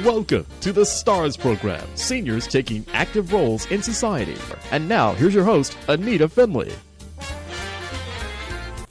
Welcome to the STARS program, seniors taking active roles in society. And now, here's your host, ANITA FINLEY.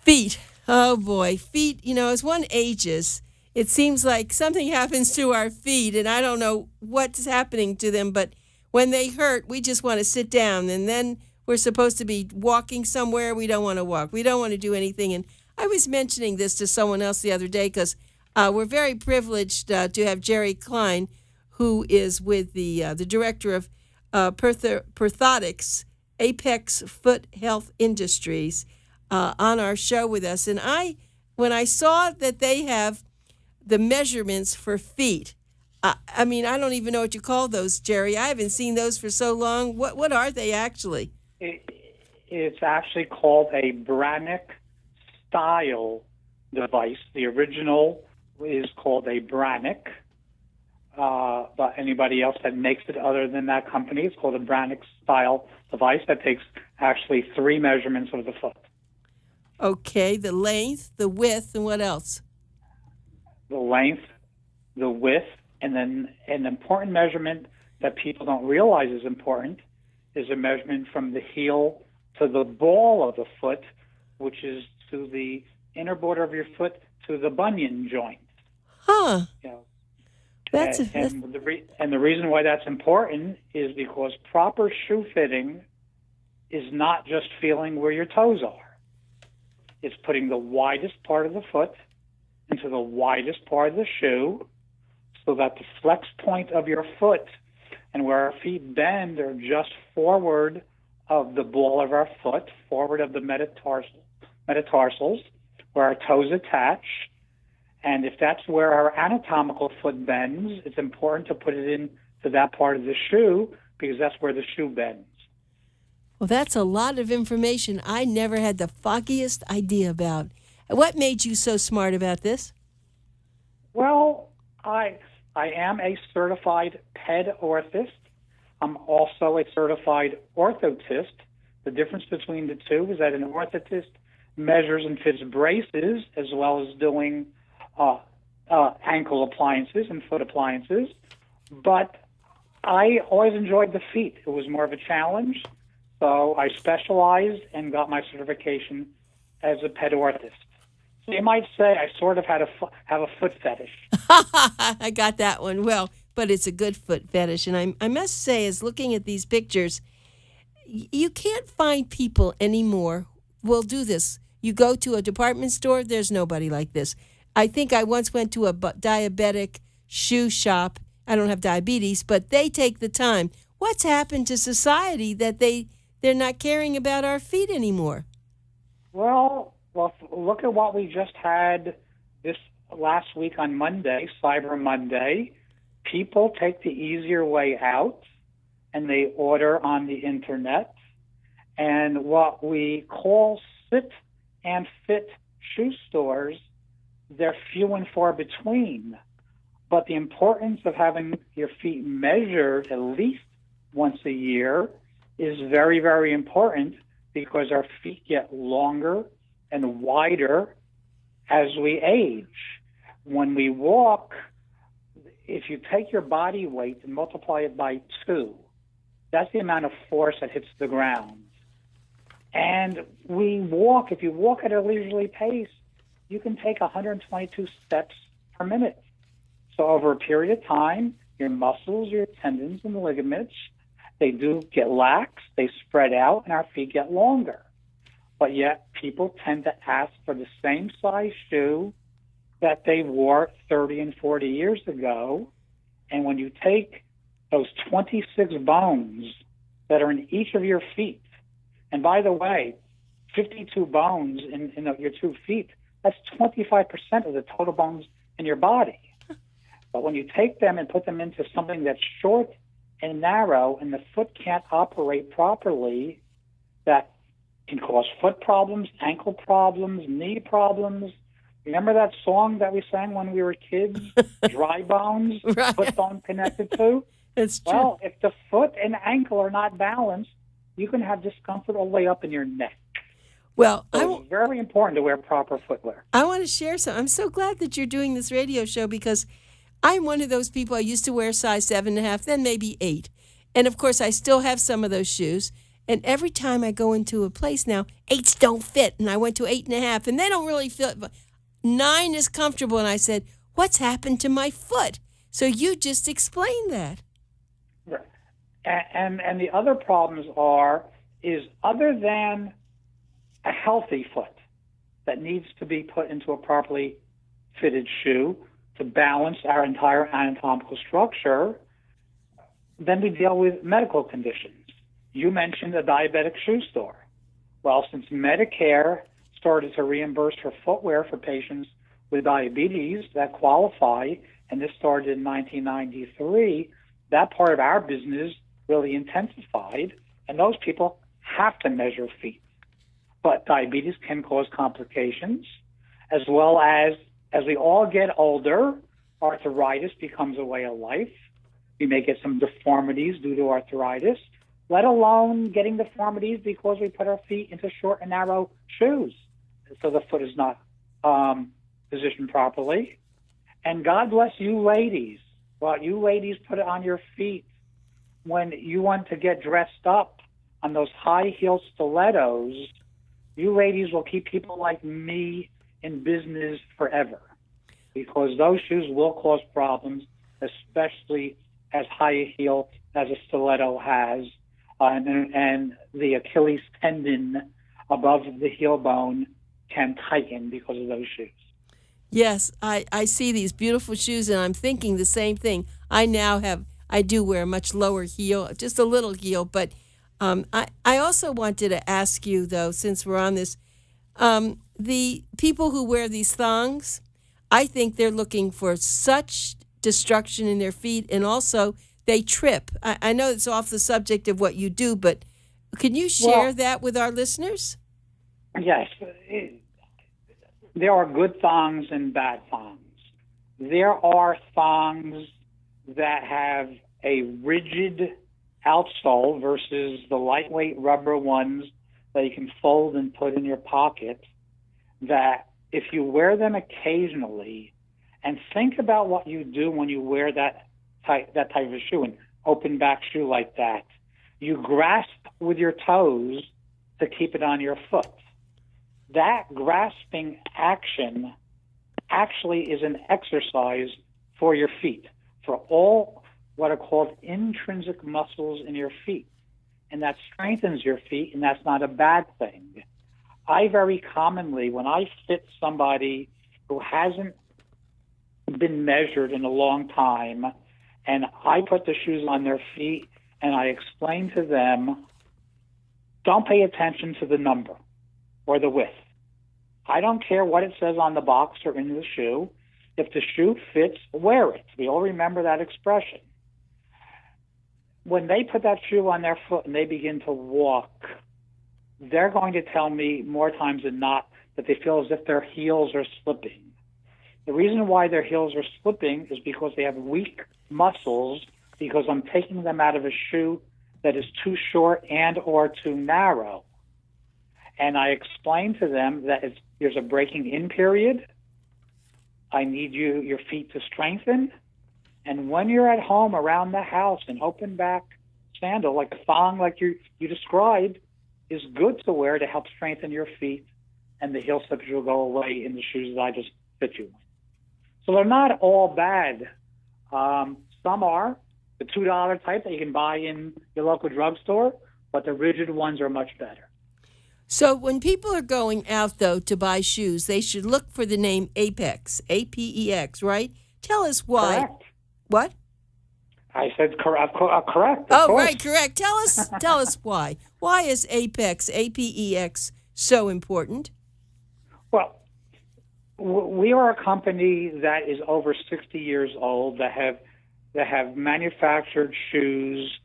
Feet. Oh, boy. Feet, as one ages, it seems like something happens to our feet, and I don't know what's happening to them, but when they hurt, we just want to sit down, and then we're supposed to be walking somewhere. We don't want to walk. We don't want to do anything. And I was mentioning this to someone else the other day because we're very privileged to have Jerry Klein, who is with the director of Pedorthics, Apex Foot Health Industries, on our show with us. And when I saw that they have the measurements for feet, I don't even know what you call those, Jerry. I haven't seen those for so long. What are they actually? It's actually called a Brannick style device. The original is called a Brannick, but anybody else that makes it other than that company, it's called a Brannick style device that takes actually 3 measurements of the foot. Okay, the length, the width, and what else? The length, the width, and then an important measurement that people don't realize is important is a measurement from the heel to the ball of the foot, which is to the inner border of your foot to the bunion joint. Huh. And the reason why that's important is because proper shoe fitting is not just feeling where your toes are. It's putting the widest part of the foot into the widest part of the shoe so that the flex point of your foot and where our feet bend are just forward of the ball of our foot, forward of the metatarsals, where our toes attach. And if that's where our anatomical foot bends, it's important to put it into that part of the shoe because that's where the shoe bends. Well, that's a lot of information I never had the foggiest idea about. What made you so smart about this? Well, I am a certified pedorthist. I'm also a certified orthotist. The difference between the two is that an orthotist measures and fits braces as well as doing ankle appliances and foot appliances. But I always enjoyed the feet. It was more of a challenge. So I specialized and got my certification as a pedorthist. So you might say I sort of have a foot fetish. I got that one. Well, but it's a good foot fetish. And I must say, as looking at these pictures, you can't find people anymore who will do this. You go to a department store, there's nobody like this. I think I once went to a diabetic shoe shop. I don't have diabetes, but they take the time. What's happened to society that they're not caring about our feet anymore? Well, look at what we just had this last week on Monday, Cyber Monday. People take the easier way out, and they order on the Internet. And what we call sit and fit shoe stores, they're few and far between. But the importance of having your feet measured at least once a year is very, very important because our feet get longer and wider as we age. When we walk, if you take your body weight and multiply it by 2, that's the amount of force that hits the ground. And we walk, if you walk at a leisurely pace, you can take 122 steps per minute. So over a period of time, your muscles, your tendons, and ligaments, they do get lax, they spread out, and our feet get longer. But yet people tend to ask for the same size shoe that they wore 30 and 40 years ago. And when you take those 26 bones that are in each of your feet, and by the way, 52 bones in your 2 feet, that's 25% of the total bones in your body. But when you take them and put them into something that's short and narrow and the foot can't operate properly, that can cause foot problems, ankle problems, knee problems. Remember that song that we sang when we were kids? Dry bones, right. Foot bone connected to? It's true. Well, if the foot and ankle are not balanced, you can have discomfort all the way up in your neck. Well, so it's very important to wear proper footwear. I want to share some. I'm so glad that you're doing this radio show because I'm one of those people. I used to wear size 7.5, then maybe 8. And of course, I still have some of those shoes. And every time I go into a place now, 8s don't fit. And I went to 8.5, and they don't really fit. 9 is comfortable. And I said, what's happened to my foot? So you just explained that. Right. And the other problems is other than a healthy foot that needs to be put into a properly fitted shoe to balance our entire anatomical structure, then we deal with medical conditions. You mentioned a diabetic shoe store. Well, since Medicare started to reimburse for footwear for patients with diabetes that qualify, and this started in 1993, that part of our business really intensified, and those people have to measure feet. But diabetes can cause complications, as well as we all get older, arthritis becomes a way of life. We may get some deformities due to arthritis, let alone getting deformities because we put our feet into short and narrow shoes, so the foot is not positioned properly. And God bless you ladies. Well, you ladies put it on your feet when you want to get dressed up on those high-heeled stilettos. You ladies will keep people like me in business forever, because those shoes will cause problems, especially as high a heel as a stiletto has, and the Achilles tendon above the heel bone can tighten because of those shoes. Yes, I see these beautiful shoes, and I'm thinking the same thing. I do wear a much lower heel, just a little heel, but I also wanted to ask you, though, since we're on this, the people who wear these thongs, I think they're looking for such destruction in their feet, and also they trip. I know it's off the subject of what you do, but can you share that with our listeners? Yes. There are good thongs and bad thongs. There are thongs that have a rigid outsole versus the lightweight rubber ones that you can fold and put in your pocket, that if you wear them occasionally, and think about what you do when you wear that type of a shoe, an open back shoe like that, you grasp with your toes to keep it on your foot. That grasping action actually is an exercise for your feet, for all what are called intrinsic muscles in your feet. And that strengthens your feet, and that's not a bad thing. I very commonly, when I fit somebody who hasn't been measured in a long time, and I put the shoes on their feet and I explain to them, don't pay attention to the number or the width. I don't care what it says on the box or in the shoe. If the shoe fits, wear it. We all remember that expression. When they put that shoe on their foot and they begin to walk, they're going to tell me more times than not that they feel as if their heels are slipping. The reason why their heels are slipping is because they have weak muscles, because I'm taking them out of a shoe that is too short and or too narrow. And I explain to them that there's a breaking in period. I need your feet to strengthen. And when you're at home around the house, an open back sandal, like a thong like you described, is good to wear to help strengthen your feet, and the heel slippage will go away in the shoes that I just fit you in. So they're not all bad. Some are the $2 type that you can buy in your local drugstore, but the rigid ones are much better. So when people are going out, though, to buy shoes, they should look for the name Apex, A-P-E-X, right? Tell us why. Correct. What? I said correct. Oh, right, correct. Tell us why. Why is Apex, A-P-E-X, so important? Well, we are a company that is over 60 years old, that have manufactured shoes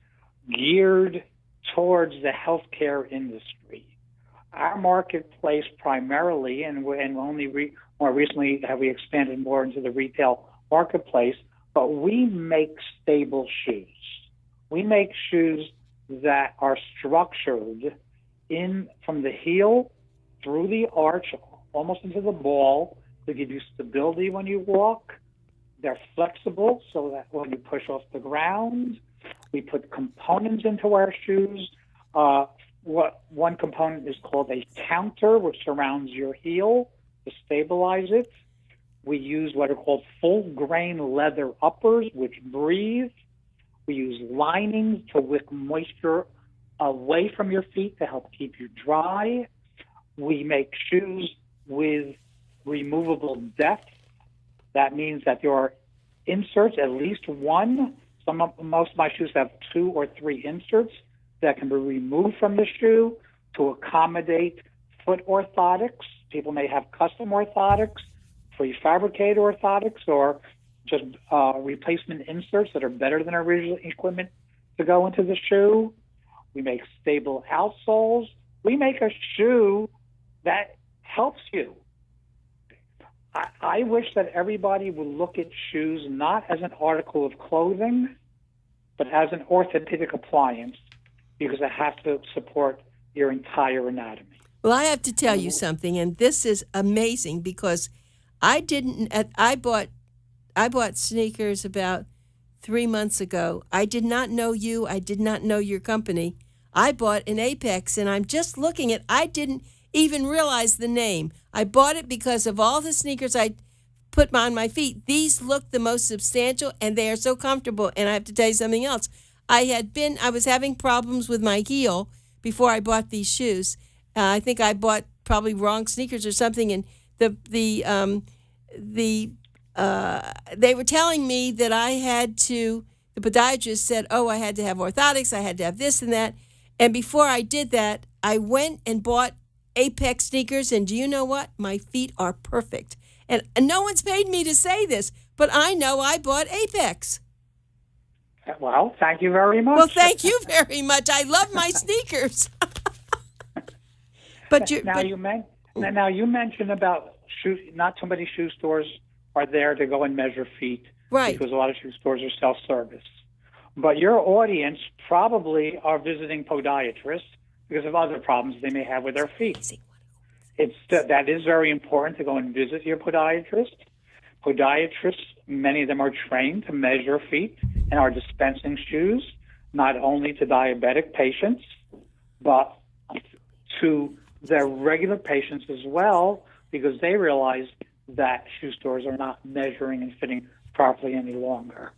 geared towards the healthcare industry. Our marketplace primarily, and only more recently have we expanded more into the retail marketplace, but we make stable shoes. We make shoes that are structured from the heel through the arch, almost into the ball, to give you stability when you walk, They're flexible so that when you push off the ground, we put components into our shoes. One component is called a counter, which surrounds your heel to stabilize it. We use what are called full-grain leather uppers, which breathe. We use linings to wick moisture away from your feet to help keep you dry. We make shoes with removable depth. That means that there are inserts, at least one. Most of my shoes have 2 or 3 inserts that can be removed from the shoe to accommodate foot orthotics. People may have custom orthotics, prefabricated orthotics, or just replacement inserts that are better than original equipment to go into the shoe. We make stable outsoles. We make a shoe that helps you. I wish that everybody would look at shoes not as an article of clothing, but as an orthopedic appliance, because it has to support your entire anatomy. Well, I have to tell you something, and this is amazing because I bought sneakers about 3 months ago. I did not know you. I did not know your company. I bought an Apex, and I'm just looking at. I didn't even realize the name. I bought it because of all the sneakers I put on my feet. These look the most substantial, and they are so comfortable. And I have to tell you something else. I was having problems with my heel before I bought these shoes. I think I bought probably wrong sneakers or something, and they were telling me that I had to. The podiatrist said, "Oh, I had to have orthotics. I had to have this and that." And before I did that, I went and bought Apex sneakers, and do you know what? My feet are perfect. And no one's paid me to say this, but I know I bought Apex. Well, thank you very much. Well, thank you very much. I love my sneakers. Now you mentioned about not too many shoe stores are there to go and measure feet, right? Because a lot of shoe stores are self-service. But your audience probably are visiting podiatrists because of other problems they may have with their feet. That is very important to go and visit your podiatrist. Podiatrists, many of them are trained to measure feet and are dispensing shoes, not only to diabetic patients, but to their regular patients as well, because they realize that shoe stores are not measuring and fitting properly any longer.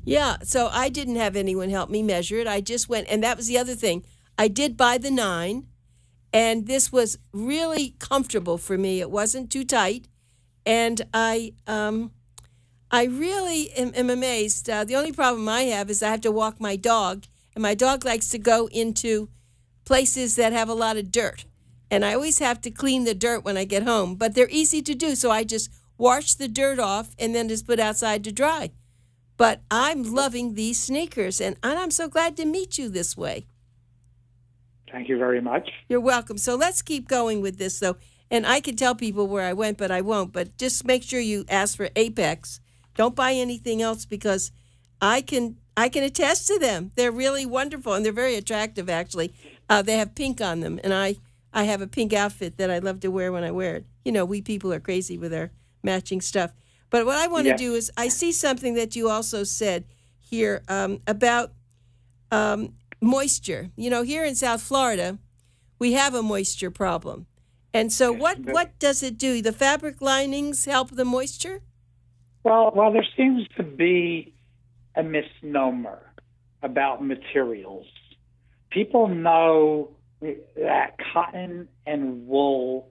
Yeah, so I didn't have anyone help me measure it. I just went, and that was the other thing. I did buy the 9, and this was really comfortable for me. It wasn't too tight, and I really am amazed. The only problem I have is I have to walk my dog, and my dog likes to go into places that have a lot of dirt, and I always have to clean the dirt when I get home, but they're easy to do, so I just wash the dirt off and then just put outside to dry. But I'm loving these sneakers, and I'm so glad to meet you this way. Thank you very much. You're welcome. So let's keep going with this, though. And I can tell people where I went, but I won't. But just make sure you ask for Apex. Don't buy anything else because I can attest to them. They're really wonderful, and they're very attractive, actually. They have pink on them, and I have a pink outfit that I love to wear when I wear it. You know, we people are crazy with our matching stuff. But what I want to do is I see something that you also said here about moisture. You know, here in South Florida, we have a moisture problem. And so what does it do? The fabric linings help the moisture? Well, there seems to be a misnomer about materials. People know that cotton and wool,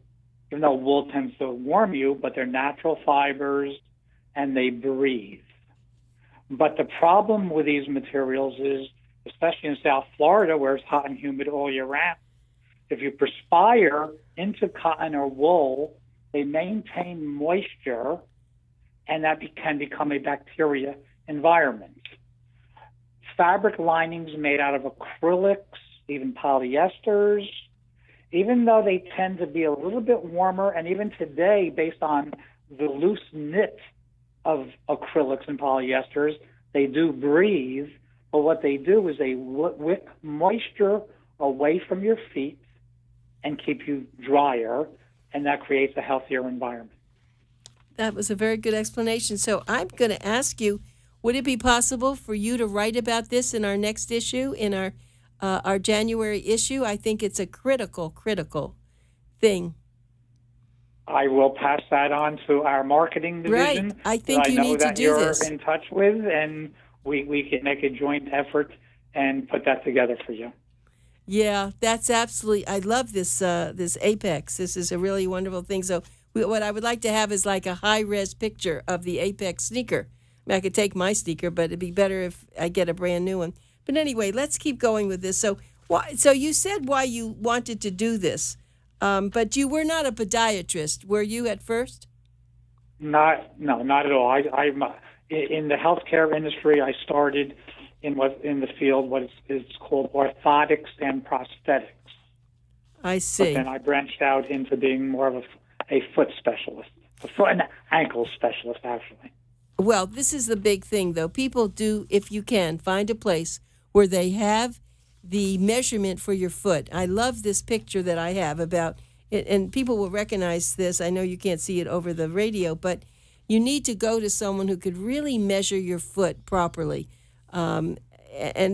even though wool tends to warm you, but they're natural fibers and they breathe. But the problem with these materials is, especially in South Florida where it's hot and humid all year round, if you perspire into cotton or wool, they maintain moisture, and that can become a bacteria environment. Fabric linings made out of acrylics, even polyesters, even though they tend to be a little bit warmer, and even today, based on the loose knit of acrylics and polyesters, they do breathe, but what they do is they wick moisture away from your feet and keep you drier, and that creates a healthier environment. That was a very good explanation. So I'm going to ask you, would it be possible for you to write about this in our next issue, in our January issue? I think it's a critical thing. I will pass that on to our marketing division. Right. I think you need to do this. I know that you're in touch with, and we can make a joint effort and put that together for you. Yeah, that's absolutely. I love this this Apex. This is a really wonderful thing. So what I would like to have is like a high-res picture of the Apex sneaker. I mean, I could take my sneaker, but it'd be better if I get a brand new one. But anyway, let's keep going with this. So you said why you wanted to do this. But you were not a podiatrist, were you at first? Not at all. I'm in the healthcare industry. I started in the field what is called orthotics and prosthetics. I see. But then I branched out into being more of a foot specialist, a foot and ankle specialist, actually. Well, this is the big thing, though. People do, if you can, find a place where they have the measurement for your foot. I love this picture that I have about it, and people will recognize this. I know you can't see it over the radio, but you need to go to someone who could really measure your foot properly, and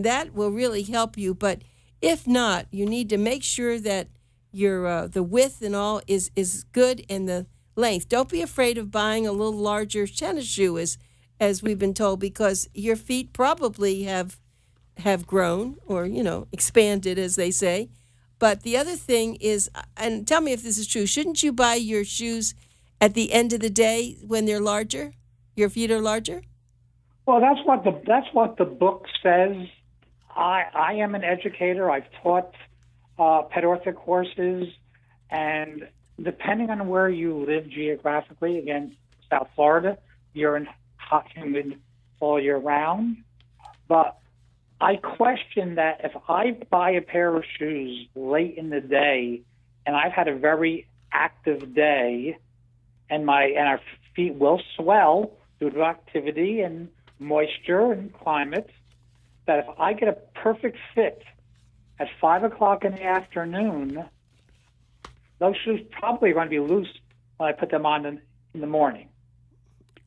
that will really help you. But if not, you need to make sure that your the width and all is good, and the length. Don't be afraid of buying a little larger tennis shoe, as we've been told, because your feet probably have grown or, expanded, as they say. But the other thing is, and tell me if this is true, shouldn't you buy your shoes at the end of the day when they're larger? Your feet are larger? Well, that's what the book says. I am an educator. I've taught Pedorthic courses, and depending on where you live geographically, again, South Florida, you're in hot, humid all year round. But I question that if I buy a pair of shoes late in the day and I've had a very active day and our feet will swell due to activity and moisture and climate, that if I get a perfect fit at 5 o'clock in the afternoon, those shoes probably are going to be loose when I put them on in the morning.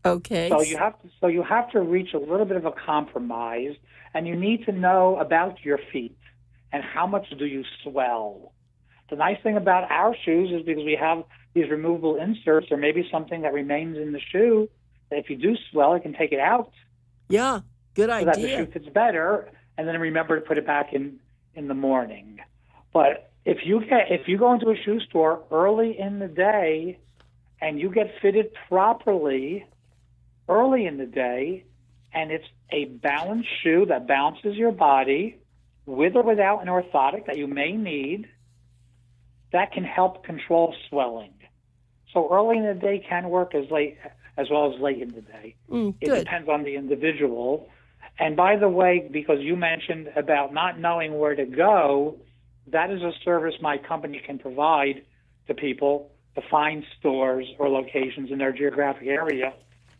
Okay. So you have to reach a little bit of a compromise, and you need to know about your feet and how much do you swell. The nice thing about our shoes is because we have these removable inserts, or maybe something that remains in the shoe, that if you do swell, you can take it out. Yeah, good idea. So that the shoe fits better, and then remember to put it back in the morning. But if you go into a shoe store early in the day and you get fitted properly early in the day, and it's a balanced shoe that balances your body with or without an orthotic that you may need, that can help control swelling. So early in the day can work as well as late in the day. It depends on the individual. And by the way, because you mentioned about not knowing where to go, that is a service my company can provide to people, to find stores or locations in their geographic area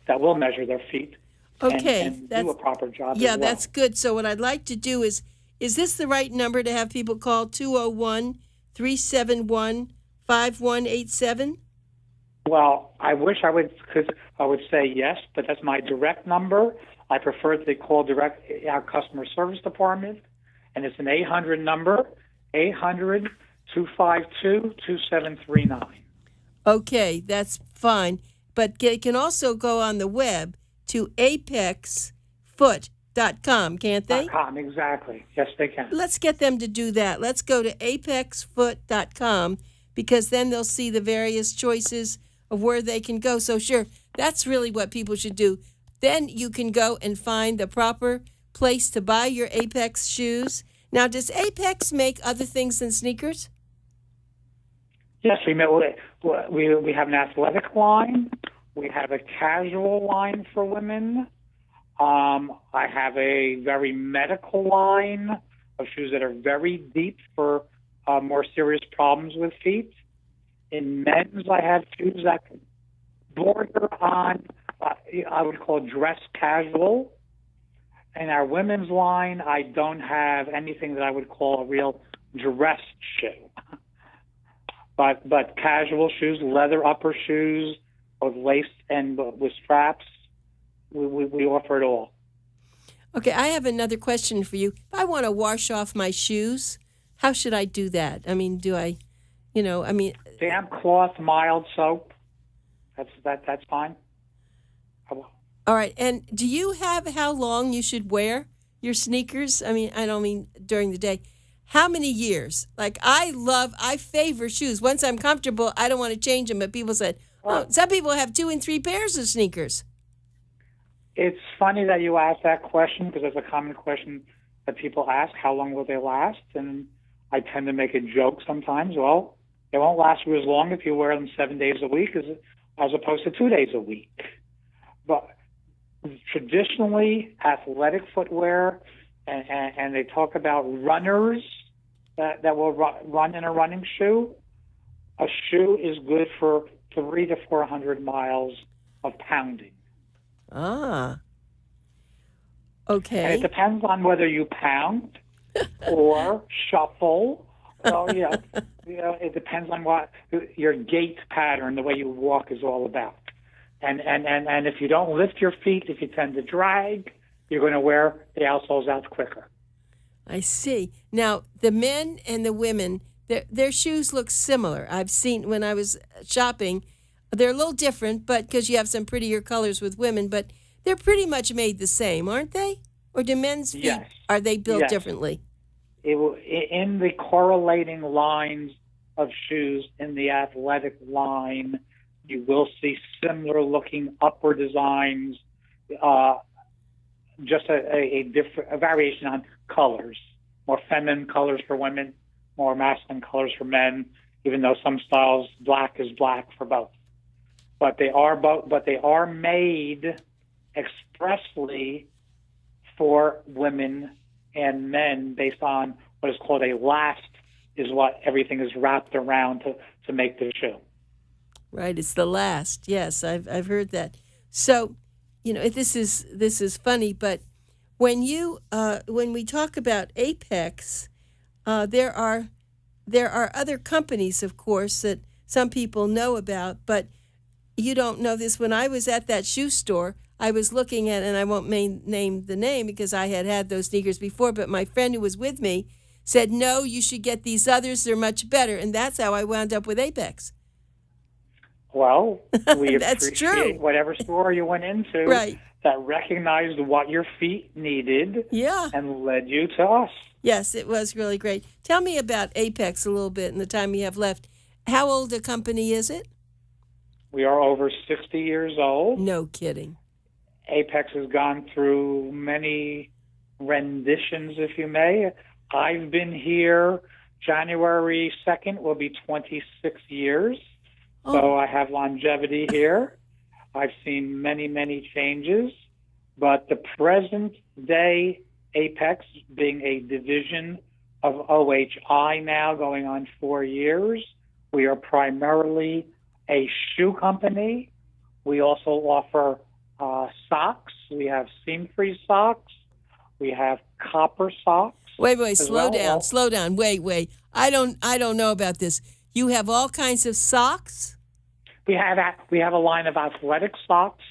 that will measure their feet and do a proper job as well. That's good. So what I'd like to do is this the right number to have people call, 201-371-5187? Well, I wish I would say yes, but that's my direct number. I prefer to call direct our customer service department, and it's an 800 number, 800-252-2739. Okay, that's fine. But they can also go on the web to apexfoot.com, can't they? .com, exactly. Yes, they can. Let's get them to do that. Let's go to apexfoot.com, because then they'll see the various choices of where they can go. So sure, that's really what people should do. Then you can go and find the proper place to buy your Apex shoes. Now, does Apex make other things than sneakers? Yes, we have an athletic line. We have a casual line for women. I have a very medical line of shoes that are very deep for more serious problems with feet. In men's, I have shoes that can border on, I would call dress casual. In our women's line, I don't have anything that I would call a real dress shoe. But casual shoes, leather upper shoes, both lace and with straps. We offer it all. Okay, I have another question for you. If I want to wash off my shoes, how should I do that? I mean, do I, Damp cloth, mild soap. That's fine. All right, and do you have how long you should wear your sneakers? I mean, I don't mean during the day. How many years? Like, I favor shoes. Once I'm comfortable, I don't want to change them. But people said, some people have 2 and 3 pairs of sneakers. It's funny that you asked that question because it's a common question that people ask, how long will they last? And I tend to make a joke sometimes. Well, they won't last you as long if you wear them 7 days a week as opposed to 2 days a week. But traditionally, athletic footwear, and they talk about runners that will run in a running shoe. A shoe is good for 300 to 400 miles of pounding. Ah. Okay. And it depends on whether you pound or shuffle. Well, it depends on what your gait pattern, the way you walk, is all about. And if you don't lift your feet, if you tend to drag, you're going to wear the outsoles out quicker. I see. Now, the men and the women, their shoes look similar. I've seen when I was shopping, they're a little different, but because you have some prettier colors with women, but they're pretty much made the same, aren't they? Or do men's feet, yes. Are they built differently? In the correlating lines of shoes in the athletic line, you will see similar looking upper designs, just a variation on colors, more feminine colors for women, more masculine colors for men, even though some styles black is black for both. But they are made expressly for women and men based on what is called a last, is what everything is wrapped around to make the shoe. Right, it's the last. Yes, I've heard that. So, this is funny, but when we talk about Apex, there are other companies, of course, that some people know about, but you don't know this. When I was at that shoe store, I was looking at, and I won't name the name because I had those sneakers before, but my friend who was with me said, no, you should get these others. They're much better. And that's how I wound up with Apex. Well, we That's appreciate true. Whatever store you went into that recognized what your feet needed and led you to us. Yes, it was really great. Tell me about Apex a little bit in the time we have left. How old a company is it? We are over 60 years old. No kidding. Apex has gone through many renditions, if you may. I've been here. January 2nd will be 26 years. Oh. So I have longevity here. I've seen many, many changes. But the present day Apex, being a division of OHI now, going on 4 years, we are primarily a shoe company. We also offer socks. We have seam-free socks. We have copper socks. Wait, slow down. Wait. I don't know about this. You have all kinds of socks? We have a line of athletic socks,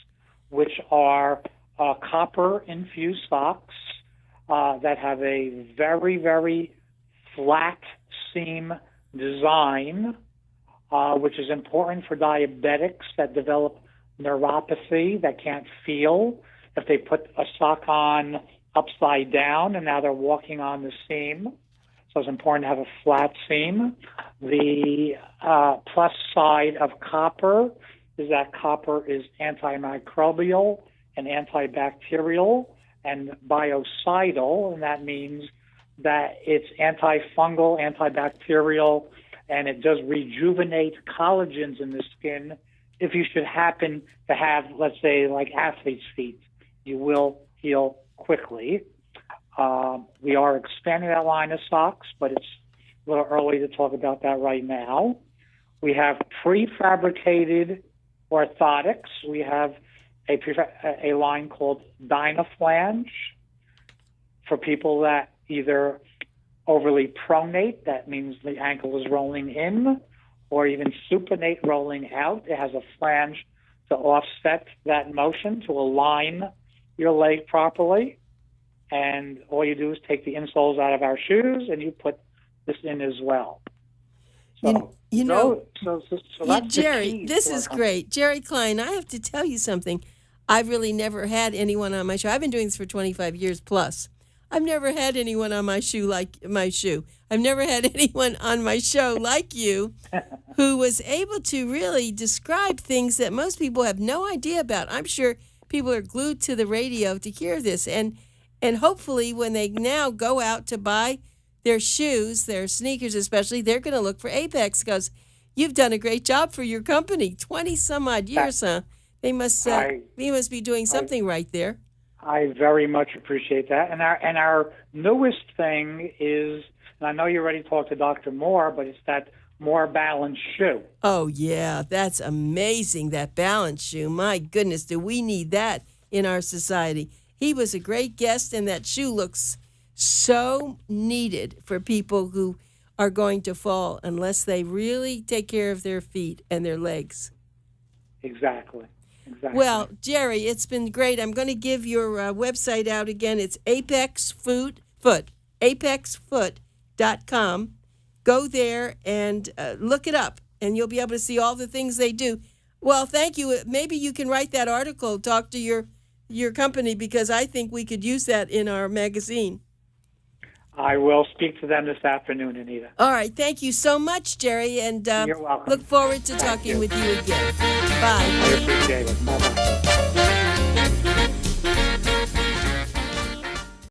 which are copper infused socks that have a very, very flat seam design, which is important for diabetics that develop neuropathy, that can't feel. If they put a sock on upside down and now they're walking on the seam, so it's important to have a flat seam. The plus side of copper is that copper is antimicrobial and antibacterial and biocidal, and that means that it's antifungal, antibacterial, and it does rejuvenate collagens in the skin. If you should happen to have, let's say, like athlete's feet, you will heal quickly. We are expanding that line of socks, but it's a little early to talk about that right now. We have prefabricated orthotics. We have a line called Dynaflange for people that either overly pronate, that means the ankle is rolling in, or even supinate, rolling out. It has a flange to offset that motion, to align your leg properly. And all you do is take the insoles out of our shoes, and you put this in as well. So, that's Jerry, this is great. Jerry Klein, I have to tell you something. I've really never had anyone on my show. I've been doing this for 25 years plus. I've never had anyone on my shoe like my shoe. I've never had anyone on my show like you who was able to really describe things that most people have no idea about. I'm sure people are glued to the radio to hear this. And hopefully when they now go out to buy their shoes, their sneakers especially, they're going to look for Apex because you've done a great job for your company. 20-some-odd years, huh? They must be doing something right there. I very much appreciate that. And our newest thing is, and I know you already talked to Dr. Moore, but it's that more balanced shoe. Oh, yeah. That's amazing, that balanced shoe. My goodness, do we need that in our society? He was a great guest, and that shoe looks so needed for people who are going to fall unless they really take care of their feet and their legs. Exactly. Well, Jerry, it's been great. I'm going to give your website out again. It's apexfoot.com. Go there and look it up, and you'll be able to see all the things they do. Well, thank you. Maybe you can write that article, talk to your company, because I think we could use that in our magazine. I will speak to them this afternoon, Anita. All right. Thank you so much, Jerry, and you're welcome. Look forward to talking with you again. Bye. I appreciate it. Bye-bye.